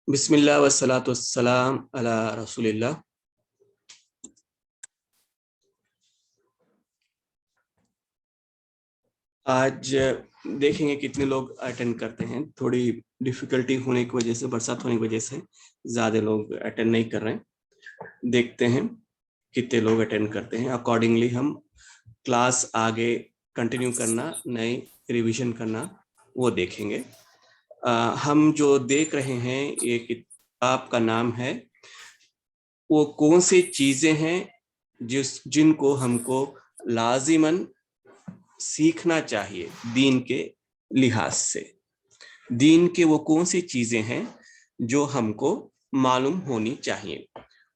بسم اللہ والصلاۃ والسلام علی رسول اللہ۔ آج دیکھیں گے کتنے لوگ اٹینڈ کرتے ہیں۔ تھوڑی ڈیفیکلٹی ہونے کی وجہ سے، برسات ہونے کی وجہ سے زیادہ لوگ اٹینڈ نہیں کر رہے ہیں۔ دیکھتے ہیں کتنے لوگ اٹینڈ کرتے ہیں، اکارڈنگلی ہم کلاس آگے کنٹینیو کرنا، نئی ریویژن کرنا وہ دیکھیں گے۔ ہم جو دیکھ رہے ہیں یہ کتاب کا نام ہے وہ کون سی چیزیں ہیں جن کو ہم کو لازماً سیکھنا چاہیے دین کے لحاظ سے۔ دین کے وہ کون سی چیزیں ہیں جو ہم کو معلوم ہونی چاہیے،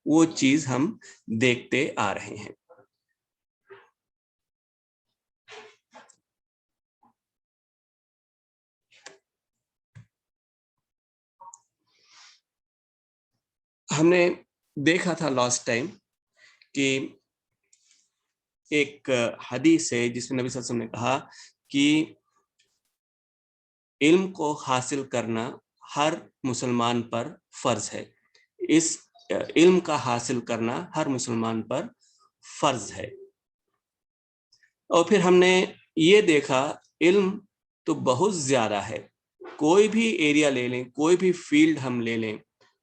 وہ چیز ہم دیکھتے آ رہے ہیں۔ ہم نے دیکھا تھا لاسٹ ٹائم کہ ایک حدیث ہے جس میں نبی صلی اللہ علیہ وسلم نے کہا کہ علم کو حاصل کرنا ہر مسلمان پر فرض ہے۔ اس علم کا حاصل کرنا ہر مسلمان پر فرض ہے۔ اور پھر ہم نے یہ دیکھا علم تو بہت زیادہ ہے، کوئی بھی ایریا لے لیں، کوئی بھی فیلڈ ہم لے لیں،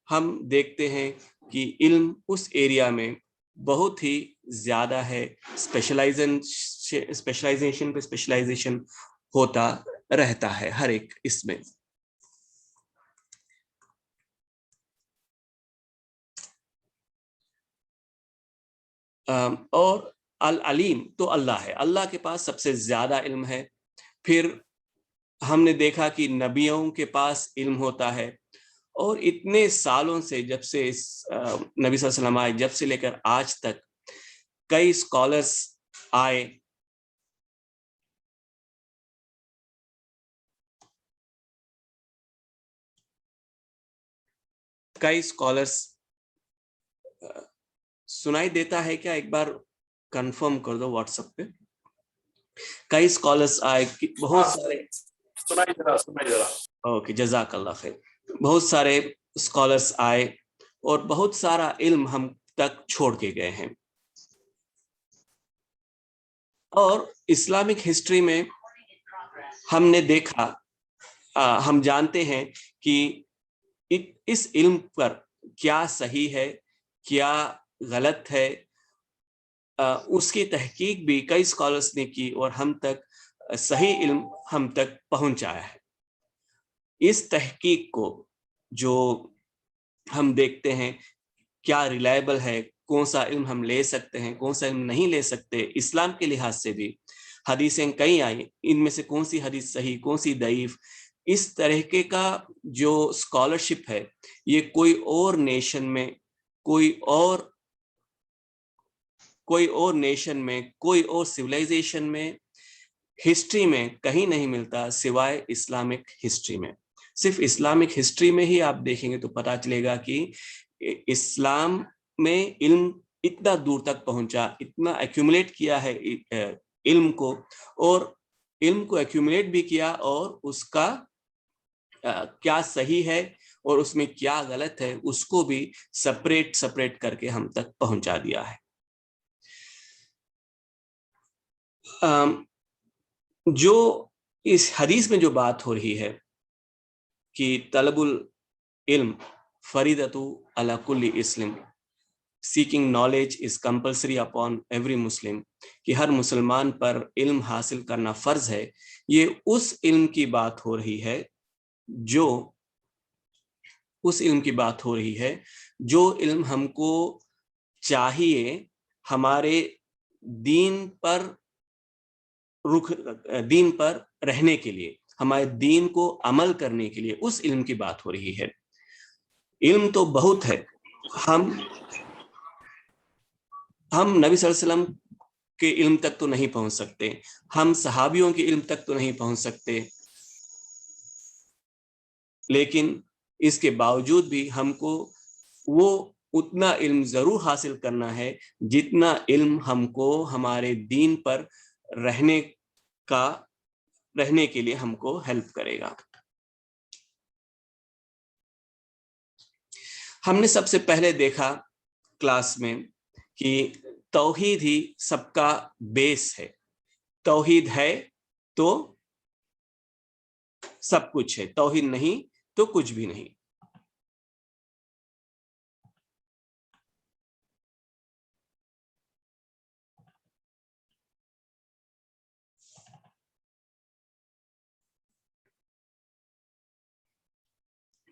ہم دیکھتے ہیں کہ علم اس ایریا میں بہت ہی زیادہ ہے۔ اسپیشلائزیشن پہ اسپیشلائزیشن ہوتا رہتا ہے ہر ایک اس میں۔ اور العلیم تو اللہ ہے، اللہ کے پاس سب سے زیادہ علم ہے۔ پھر ہم نے دیکھا کہ نبیوں کے پاس علم ہوتا ہے، اور اتنے سالوں سے جب سے نبی صلی اللہ علیہ وسلم آئے، جب سے لے کر آج تک کئی اسکالرس آئے، کئی اسکالرس سنائی دیتا ہے کیا؟ ایک بار کنفرم کر دو واٹس ایپ پہ۔ کئی اسکالرس آئے، بہت سارے، اوکے جزاک اللہ خیر، بہت سارے اسکالرس آئے اور بہت سارا علم ہم تک چھوڑ کے گئے ہیں۔ اور اسلامک ہسٹری میں ہم نے دیکھا، ہم جانتے ہیں کہ اس علم پر کیا صحیح ہے، کیا غلط ہے، اس کی تحقیق بھی کئی اسکالرس نے کی اور ہم تک صحیح علم ہم تک پہنچایا ہے۔ اس تحقیق کو جو ہم دیکھتے ہیں کیا ریلائبل ہے، کون سا علم ہم لے سکتے ہیں، کون سا علم نہیں لے سکتے، اسلام کے لحاظ سے بھی حدیثیں کئی آئیں، ان میں سے کون سی حدیث صحیح، کون سی ضعیف، اس طرح کا جو اسکالرشپ ہے یہ کوئی اور نیشن میں، کوئی اور نیشن میں، کوئی اور سویلائزیشن میں، ہسٹری میں کہیں نہیں ملتا سوائے اسلامک ہسٹری میں۔ صرف اسلامک ہسٹری میں ہی آپ دیکھیں گے تو پتا چلے گا کہ اسلام میں علم اتنا دور تک پہنچا، اتنا ایکومولیٹ کیا ہے علم کو، اور علم کو ایکومولیٹ بھی کیا، اور اس کا کیا صحیح ہے اور اس میں کیا غلط ہے اس کو بھی سپریٹ کر کے ہم تک پہنچا دیا ہے۔ جو اس حدیث میں جو بات ہو رہی ہے کہ طلب العلم فریضۃ علی کل مسلم، seeking knowledge is compulsory upon every Muslim, کہ ہر مسلمان پر علم حاصل کرنا فرض ہے، یہ اس علم کی بات ہو رہی ہے جو علم ہم کو چاہیے ہمارے دین پر رہنے کے لیے، ہمارے دین کو عمل کرنے کے لیے، اس علم کی بات ہو رہی ہے۔ علم تو بہت ہے، ہم نبی صلی اللہ علیہ وسلم کے علم تک تو نہیں پہنچ سکتے، ہم صحابیوں کے علم تک تو نہیں پہنچ سکتے، لیکن اس کے باوجود بھی ہم کو وہ اتنا علم ضرور حاصل کرنا ہے جتنا علم ہم کو ہمارے دین پر رہنے کے لیے ہم کو ہیلپ کرے گا۔ ہم نے سب سے پہلے دیکھا کلاس میں کہ توحید ہی سب کا بیس ہے. توحید ہے تو سب کچھ ہے, توحید نہیں تو کچھ بھی نہیں.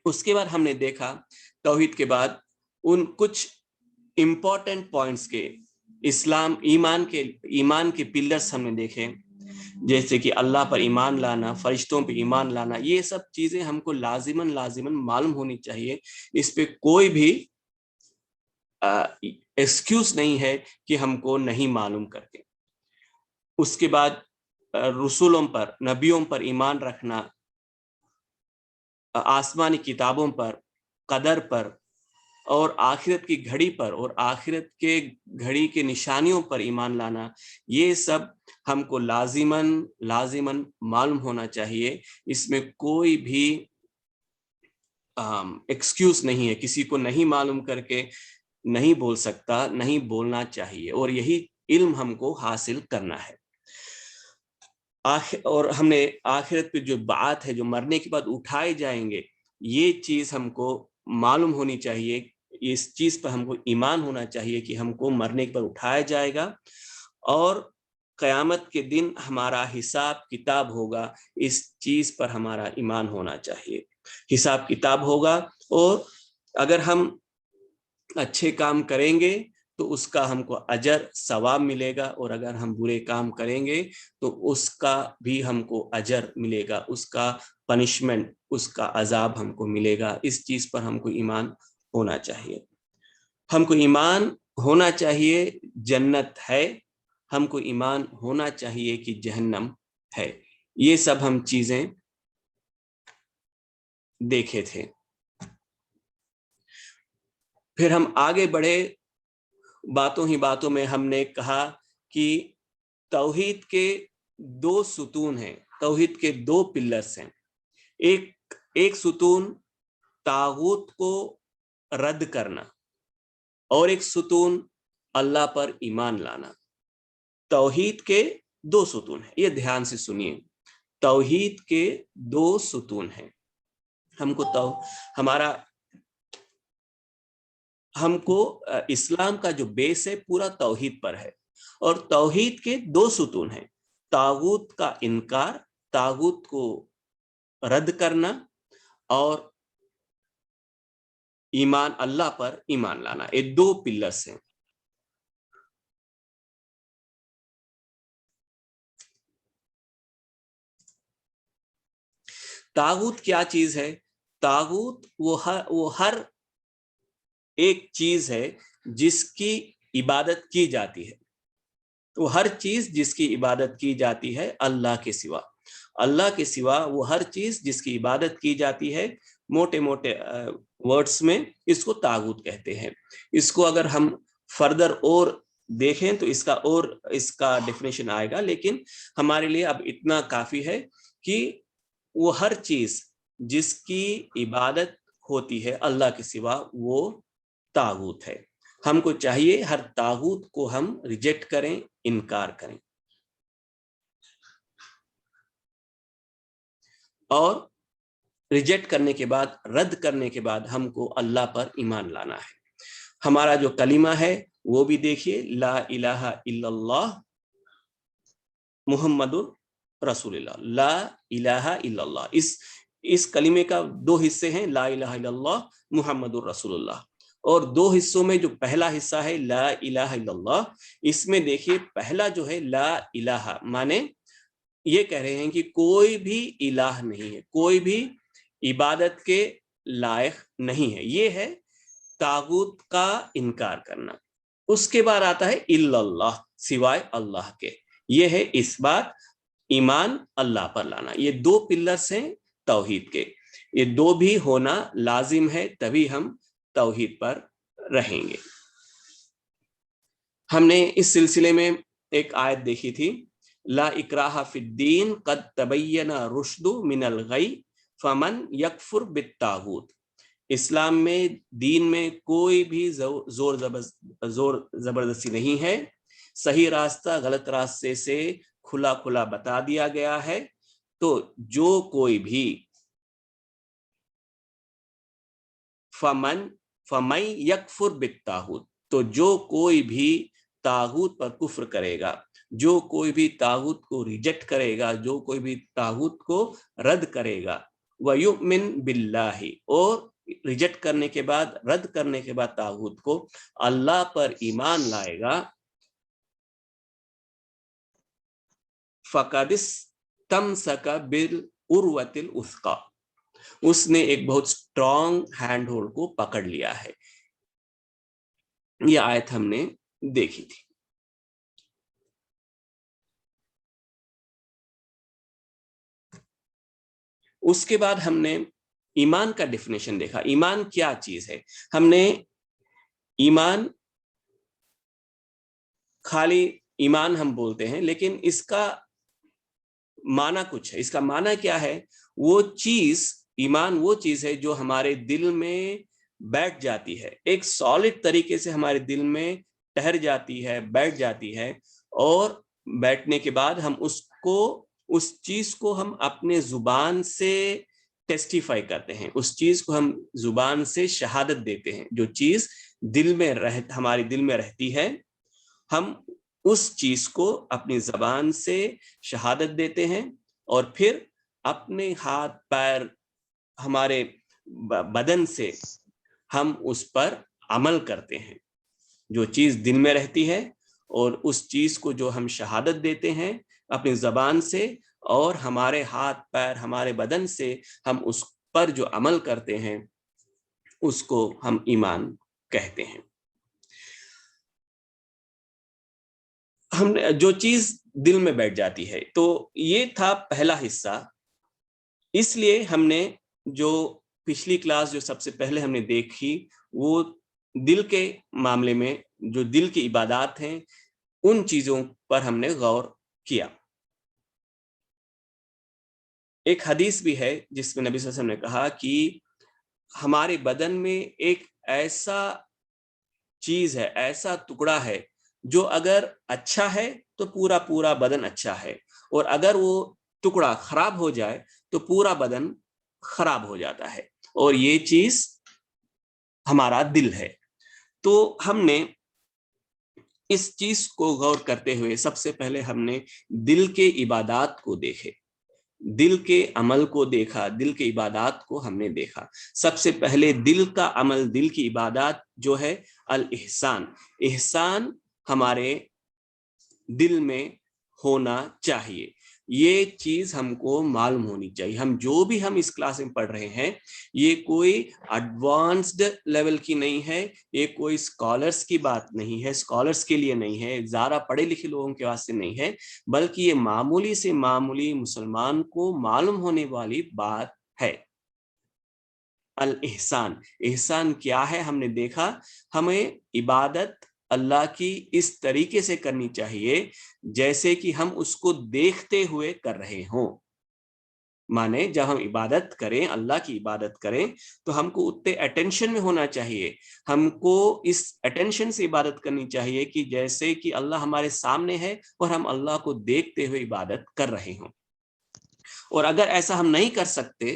اس کے بعد ہم نے دیکھا توحید کے بعد ان کچھ امپورٹنٹ پوائنٹس کے اسلام ایمان کے پلرز ہم نے دیکھے, جیسے کہ اللہ پر ایمان لانا, فرشتوں پہ ایمان لانا. یہ سب چیزیں ہم کو لازماً معلوم ہونی چاہیے. اس پہ کوئی بھی ایکسکیوز نہیں ہے کہ ہم کو نہیں معلوم کر کے. اس کے بعد رسولوں پر, نبیوں پر ایمان رکھنا, آسمانی کتابوں پر, قدر پر, اور آخرت کی گھڑی پر اور آخرت کے گھڑی کے نشانیوں پر ایمان لانا, یہ سب ہم کو لازماً معلوم ہونا چاہیے. اس میں کوئی بھی ایکسکیوز نہیں ہے. کسی کو نہیں معلوم کر کے نہیں بول سکتا, نہیں بولنا چاہیے, اور یہی علم ہم کو حاصل کرنا ہے. اور ہم نے آخرت پہ جو بات ہے, جو مرنے کے بعد اٹھائے جائیں گے, یہ چیز ہم کو معلوم ہونی چاہیے. اس چیز پر ہم کو ایمان ہونا چاہیے کہ ہم کو مرنے کے بعد اٹھایا جائے گا اور قیامت کے دن ہمارا حساب کتاب ہوگا. اس چیز پر ہمارا ایمان ہونا چاہیے. حساب کتاب ہوگا, اور اگر ہم اچھے کام کریں گے تو اس کا ہم کو اجر ثواب ملے گا, اور اگر ہم برے کام کریں گے تو اس کا بھی ہم کو اجر ملے گا, اس کا پنشمنٹ, اس کا عذاب ہم کو ملے گا. اس چیز پر ہم کو ایمان ہونا چاہیے. ہم کو ایمان ہونا چاہیے جنت ہے, ہم کو ایمان ہونا چاہیے کہ جہنم ہے. یہ سب ہم چیزیں دیکھے تھے. پھر ہم آگے بڑھے, باتوں میں ہم نے کہا کہ توحید کے 2 ستون ہیں, توحید کے 2 پلرز ہیں. ایک ستون طاغوت کو رد کرنا, اور ایک ستون اللہ پر ایمان لانا. توحید کے 2 ستون ہیں, یہ دھیان سے سنیے. توحید کے 2 ستون ہیں. ہم کو اسلام کا جو بیس ہے پورا توحید پر ہے, اور توحید کے 2 ستون ہیں. طاغوت کا انکار, طاغوت کو رد کرنا, اور ایمان, اللہ پر ایمان لانا. یہ 2 پلرز ہیں. طاغوت کیا چیز ہے؟ طاغوت وہ ہر ایک چیز ہے جس کی عبادت کی جاتی ہے. وہ ہر چیز جس کی عبادت کی جاتی ہے اللہ کے سوا. اللہ کے سوا وہ ہر چیز جس کی عبادت کی جاتی ہے, موٹے ورڈز میں اس کو طاغوت کہتے ہیں. اس کو اگر ہم فردر اور دیکھیں تو اس کا ڈیفینیشن آئے گا, لیکن ہمارے لیے اب اتنا کافی ہے کہ وہ ہر چیز جس کی عبادت ہوتی ہے اللہ کے سوا وہ طاغوت ہے. ہم کو چاہیے ہر طاغوت کو ہم ریجیکٹ کریں, انکار کریں, اور ریجیکٹ کرنے کے بعد, رد کرنے کے بعد ہم کو اللہ پر ایمان لانا ہے. ہمارا جو کلمہ ہے وہ بھی دیکھیے, لا الہ الا اللہ محمد رسول اللہ. لا الہ الا اللہ, اس کلمے کا 2 حصے ہیں, لا الہ الا اللہ محمد رسول اللہ. اور 2 حصوں میں جو پہلا حصہ ہے لا الہ الا اللہ, اس میں دیکھیے پہلا جو ہے لا الہ, مانے یہ کہہ رہے ہیں کہ کوئی بھی الہ نہیں ہے, کوئی بھی عبادت کے لائق نہیں ہے. یہ ہے طاغوت کا انکار کرنا. اس کے بعد آتا ہے الا اللہ, سوائے اللہ کے. یہ ہے اس بات, ایمان اللہ پر لانا. یہ 2 پلرز ہیں توحید کے. یہ 2 بھی ہونا لازم ہے, تبھی ہم توحید پر رہیں گے. ہم نے اس سلسلے میں ایک آیت دیکھی تھی, لا اکراہ فی الدین قد تبین رشد من الغی فمن یکفر بالطاغوت. اسلام میں دین میں کوئی بھی زور زبردستی نہیں ہے، صحیح راستہ غلط راستے سے کھلا کھلا بتا دیا گیا ہے. تو جو کوئی بھی فَمَن یکفر بالطاغوت، تو جو کوئی بھی طاغوت پر کفر کرے گا، جو کوئی بھی طاغوت کو ریجیکٹ کرے گا، جو کوئی بھی طاغوت کو رد کرے گا، وَيُؤْمِن بِاللَّهِ، اور ریجیکٹ کرنے کے بعد، رد کرنے کے بعد طاغوت کو اللہ پر ایمان لائے گا، فَقَدِ اسْتَمْسَكَ بِالْعُرْوَةِ الْوُثْقَىٰ، اس نے ایک بہت سٹرونگ ہینڈ ہولڈ کو پکڑ لیا ہے. یہ آیت ہم نے دیکھی تھی. اس کے بعد ہم نے ایمان کا ڈیفینیشن دیکھا. ایمان کیا چیز ہے؟ ہم نے ایمان خالی ایمان ہم بولتے ہیں، لیکن اس کا معنی کچھ ہے. اس کا معنی کیا ہے؟ وہ چیز، ایمان وہ چیز ہے جو ہمارے دل میں بیٹھ جاتی ہے، ایک سالڈ طریقے سے ہمارے دل میں ٹھہر جاتی ہے، بیٹھ جاتی ہے، اور بیٹھنے کے بعد ہم اس چیز کو ہم اپنے زبان سے ٹیسٹیفائی کرتے ہیں، اس چیز کو ہم زبان سے شہادت دیتے ہیں. جو چیز دل میں ہمارے دل میں رہتی ہے، ہم اس چیز کو اپنی زبان سے شہادت دیتے ہیں، اور پھر اپنے ہاتھ پیر، ہمارے بدن سے ہم اس پر عمل کرتے ہیں. جو چیز دل میں رہتی ہے اور اس چیز کو جو ہم شہادت دیتے ہیں اپنی زبان سے، اور ہمارے ہاتھ پیر، ہمارے بدن سے ہم اس پر جو عمل کرتے ہیں، اس کو ہم ایمان کہتے ہیں. ہم جو چیز دل میں بیٹھ جاتی ہے. تو یہ تھا پہلا حصہ. اس لیے ہم نے جو پچھلی کلاس جو سب سے پہلے ہم نے دیکھی، وہ دل کے معاملے میں جو دل کی عبادات ہیں، ان چیزوں پر ہم نے غور کیا. ایک حدیث بھی ہے جس میں نبی صلی اللہ علیہ وسلم نے کہا کہ ہمارے بدن میں ایک ایسا چیز ہے، ایسا ٹکڑا ہے، جو اگر اچھا ہے تو پورا پورا بدن اچھا ہے، اور اگر وہ ٹکڑا خراب ہو جائے تو پورا بدن خراب ہو جاتا ہے، اور یہ چیز ہمارا دل ہے. تو ہم نے اس چیز کو غور کرتے ہوئے سب سے پہلے ہم نے دل کے عبادات کو دیکھے، دل کے عمل کو دیکھا، دل کے عبادات کو ہم نے دیکھا. سب سے پہلے دل کا عمل، دل کی عبادات جو ہے الاحسان. احسان ہمارے دل میں ہونا چاہیے. یہ چیز ہم کو معلوم ہونی چاہیے. جو بھی ہم اس کلاس میں پڑھ رہے ہیں، یہ کوئی ایڈوانسڈ لیول کی نہیں ہے، یہ کوئی اسکالرس کی بات نہیں ہے، اسکالرس کے لیے نہیں ہے، زیادہ پڑھے لکھے لوگوں کے واسطے نہیں ہے، بلکہ یہ معمولی سے معمولی مسلمان کو معلوم ہونے والی بات ہے. الاحسان، احسان کیا ہے؟ ہم نے دیکھا ہمیں عبادت اللہ کی اس طریقے سے کرنی چاہیے جیسے کہ ہم اس کو دیکھتے ہوئے کر رہے ہوں. مانے جب ہم عبادت کریں، اللہ کی عبادت کریں، تو ہم کو اتنے اٹینشن میں ہونا چاہیے. ہم کو اس اٹینشن سے عبادت کرنی چاہیے کہ جیسے کہ اللہ ہمارے سامنے ہے اور ہم اللہ کو دیکھتے ہوئے عبادت کر رہے ہوں. اور اگر ایسا ہم نہیں کر سکتے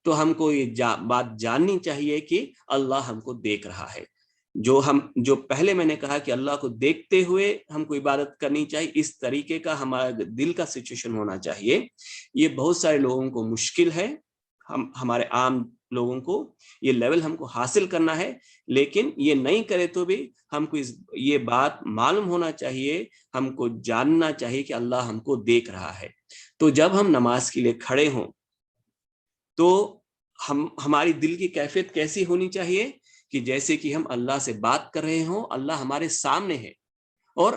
تو ہم کو یہ بات جاننی چاہیے کہ اللہ ہم کو دیکھ رہا ہے. جو پہلے میں نے کہا کہ اللہ کو دیکھتے ہوئے ہم کو عبادت کرنی چاہیے، اس طریقے کا ہمارا دل کا سچویشن ہونا چاہیے. یہ بہت سارے لوگوں کو مشکل ہے، ہمارے عام لوگوں کو یہ لیول ہم کو حاصل کرنا ہے، لیکن یہ نہیں کرے تو بھی ہم کو یہ بات معلوم ہونا چاہیے، ہم کو جاننا چاہیے کہ اللہ ہم کو دیکھ رہا ہے. تو جب ہم نماز کے لیے کھڑے ہوں تو ہماری دل کی کیفیت کیسی ہونی چاہیے کہ جیسے کہ ہم اللہ سے بات کر رہے ہوں، اللہ ہمارے سامنے ہے، اور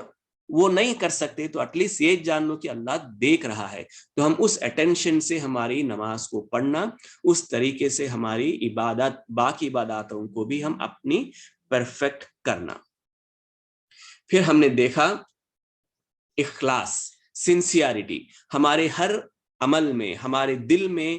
وہ نہیں کر سکتے تو ایٹ لیسٹ یہ جان لو کہ اللہ دیکھ رہا ہے. تو ہم اس اٹینشن سے ہماری نماز کو پڑھنا، اس طریقے سے ہماری عبادت، باقی عباداتوں کو بھی ہم اپنی پرفیکٹ کرنا. پھر ہم نے دیکھا اخلاص، سنسیئرٹی. ہمارے ہر عمل میں، ہمارے دل میں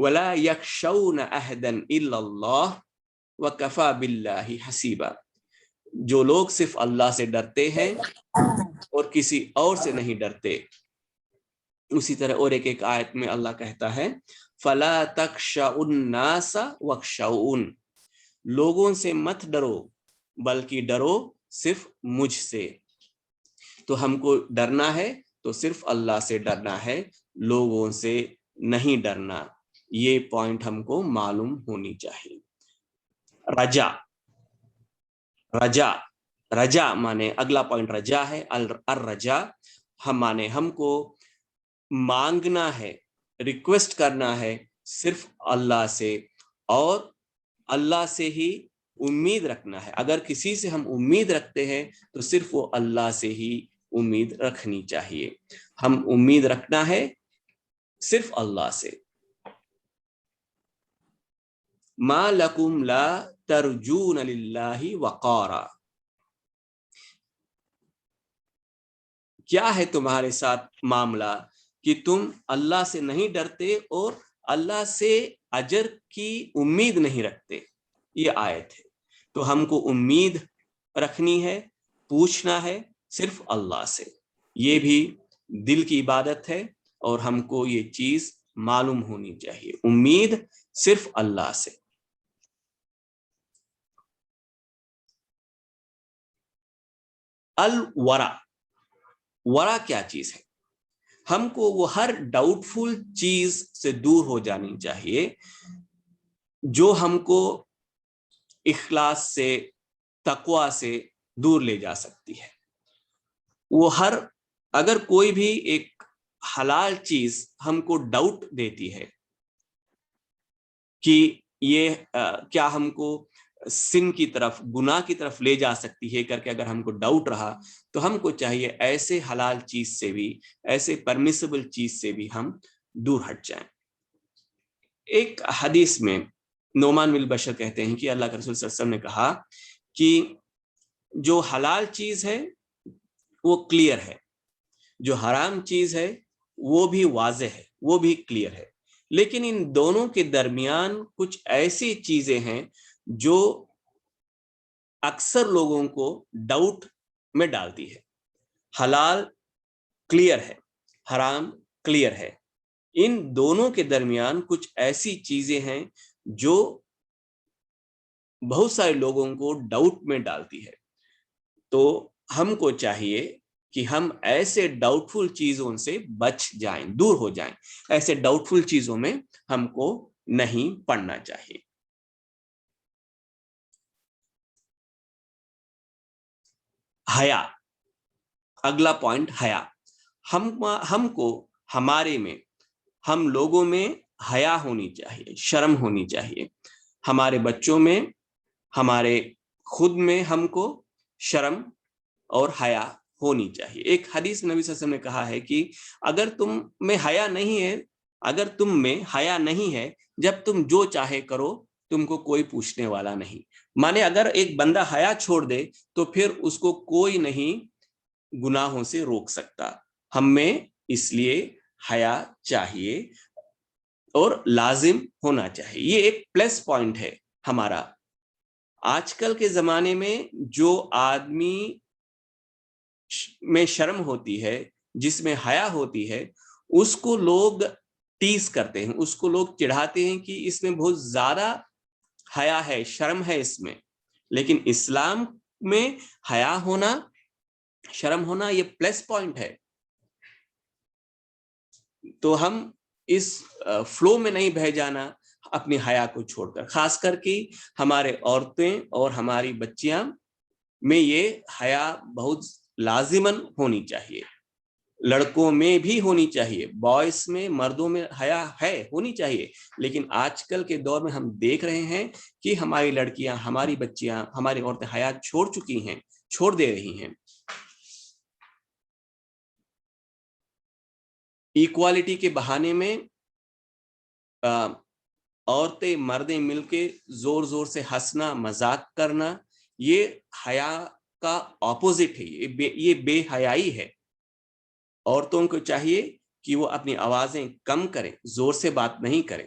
ولا یخشون احدا الا اللہ وکفی باللہ حسیبا، جو لوگ صرف اللہ سے ڈرتے ہیں اور کسی اور سے نہیں ڈرتے. اسی طرح اور ایک آیت میں اللہ کہتا ہے فلا تخشوا الناس واخشون، لوگوں سے مت ڈرو بلکہ ڈرو صرف مجھ سے. تو ہم کو ڈرنا ہے تو صرف اللہ سے ڈرنا ہے، لوگوں سے نہیں ڈرنا. یہ پوائنٹ ہم کو معلوم ہونی چاہیے. رجا، رجا رجا مانے اگلا پوائنٹ رجا ہے. الرجا ہم مانے ہم کو مانگنا ہے، ریکویسٹ کرنا ہے صرف اللہ سے، اور اللہ سے ہی امید رکھنا ہے. اگر کسی سے ہم امید رکھتے ہیں تو صرف وہ اللہ سے ہی امید رکھنی چاہیے. ہم امید رکھنا ہے صرف اللہ سے. ما لکم لا ترجون للہ وقارا، کیا ہے تمہارے ساتھ معاملہ کہ تم اللہ سے نہیں ڈرتے اور اللہ سے اجر کی امید نہیں رکھتے. یہ آیت ہے. تو ہم کو امید رکھنی ہے، پوچھنا ہے صرف اللہ سے. یہ بھی دل کی عبادت ہے اور ہم کو یہ چیز معلوم ہونی چاہیے. امید صرف اللہ سے. الورع، ورع کیا چیز ہے؟ ہم کو وہ ہر ڈاؤٹ فل چیز سے دور ہو جانی چاہیے جو ہم کو اخلاص سے، تقوی سے دور لے جا سکتی ہے. وہ ہر، اگر کوئی بھی ایک حلال چیز ہم کو ڈاؤٹ دیتی ہے کہ یہ کیا ہم کو سن کی طرف، گناہ کی طرف لے جا سکتی ہے کر کے اگر ہم کو ڈاؤٹ رہا، تو ہم کو چاہیے ایسے حلال چیز سے بھی، ایسے پرمیسیبل چیز سے بھی ہم دور ہٹ جائیں. ایک حدیث میں نعمان بن بشر کہتے ہیں کہ اللہ کے رسول صلی اللہ علیہ وسلم نے کہا کہ جو حلال چیز ہے وہ کلیئر ہے، جو حرام چیز ہے وہ بھی واضح ہے، وہ بھی کلیئر ہے، لیکن ان دونوں کے درمیان کچھ ایسی چیزیں ہیں جو اکثر لوگوں کو ڈاؤٹ میں ڈالتی ہے. حلال کلیئر ہے، حرام کلیئر ہے، ان دونوں کے درمیان کچھ ایسی چیزیں ہیں جو بہت سارے لوگوں کو ڈاؤٹ میں ڈالتی ہے. تو ہم کو چاہیے کہ ہم ایسے ڈاؤٹ فل چیزوں سے بچ جائیں، دور ہو جائیں. ایسے ڈاؤٹ فل چیزوں میں ہم کو نہیں پڑنا چاہیے. حیا، اگلا پوائنٹ حیا. ہم کو ہمارے میں، ہم لوگوں میں حیا ہونی چاہیے، شرم ہونی چاہیے. ہمارے بچوں میں، ہمارے خود میں ہم کو شرم اور حیا ہونی چاہیے. ایک حدیث نبی صلی اللہ علیہ وسلم نے کہا ہے کہ اگر تم میں حیا نہیں ہے، اگر تم میں حیا نہیں ہے، جب تم جو چاہے کرو تم کو کوئی پوچھنے والا نہیں. مانے اگر ایک بندہ حیا چھوڑ دے تو پھر اس کو کوئی نہیں گناہوں سے روک سکتا. ہم میں اس لیے حیا چاہیے اور لازم ہونا چاہیے. یہ ایک پلس پوائنٹ ہے ہمارا. آج کل کے زمانے میں جو آدمی میں شرم ہوتی ہے، جس میں حیا ہوتی ہے، اس کو لوگ ٹیز کرتے ہیں، اس کو لوگ چڑھاتے ہیں کہ اس میں بہت زیادہ حیا ہے، شرم ہے اس میں. لیکن اسلام میں حیا ہونا، شرم ہونا یہ پلس پوائنٹ ہے. تو ہم اس فلو میں نہیں بہ جانا اپنی حیا کو چھوڑ کر. خاص کر کے ہمارے عورتیں اور ہماری بچیاں میں یہ حیا بہت لازماً ہونی چاہیے. لڑکوں میں بھی ہونی چاہیے، بوائز میں، مردوں میں حیا ہے، ہونی چاہیے. لیکن آج کل کے دور میں ہم دیکھ رہے ہیں کہ ہماری لڑکیاں، ہماری بچیاں، ہماری عورتیں حیا چھوڑ چکی ہیں، چھوڑ دے رہی ہیں. ایکوالٹی کے بہانے میں عورتیں مردیں مل کے زور زور سے ہنسنا، مذاق کرنا، یہ حیا کا اپوزٹ ہے، یہ بے حیائی ہے. عورتوں کو چاہیے کہ وہ اپنی آوازیں کم کریں، زور سے بات نہیں کریں.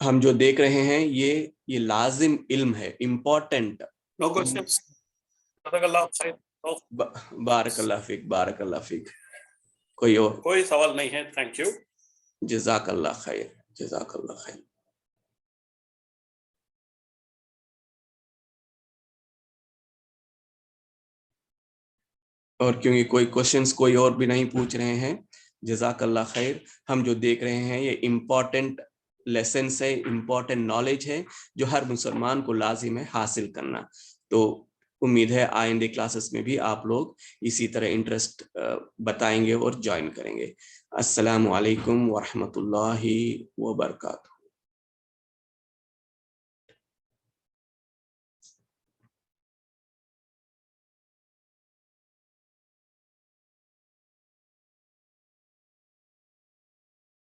ہم جو دیکھ رہے ہیں یہ لازم علم ہے, امپورٹنٹ. No questions. جزاک اللہ خیر. بارک اللہ فیک, بارک اللہ فیک. کوئی اور؟ کوئی سوال نہیں ہے. Thank you. جزاک اللہ خیر, جزاک اللہ خیر. اور کیونکہ کوئی کوشچنس کوئی اور بھی نہیں پوچھ رہے ہیں, جزاک اللہ خیر. ہم جو دیکھ رہے ہیں یہ امپورٹنٹ لیسنس ہے, امپورٹنٹ نالج ہے جو ہر مسلمان کو لازم ہے حاصل کرنا. تو امید ہے آئندہ کلاسز میں بھی آپ لوگ اسی طرح انٹرسٹ بتائیں گے اور جوائن کریں گے. السلام علیکم ورحمۃ اللہ وبرکاتہ.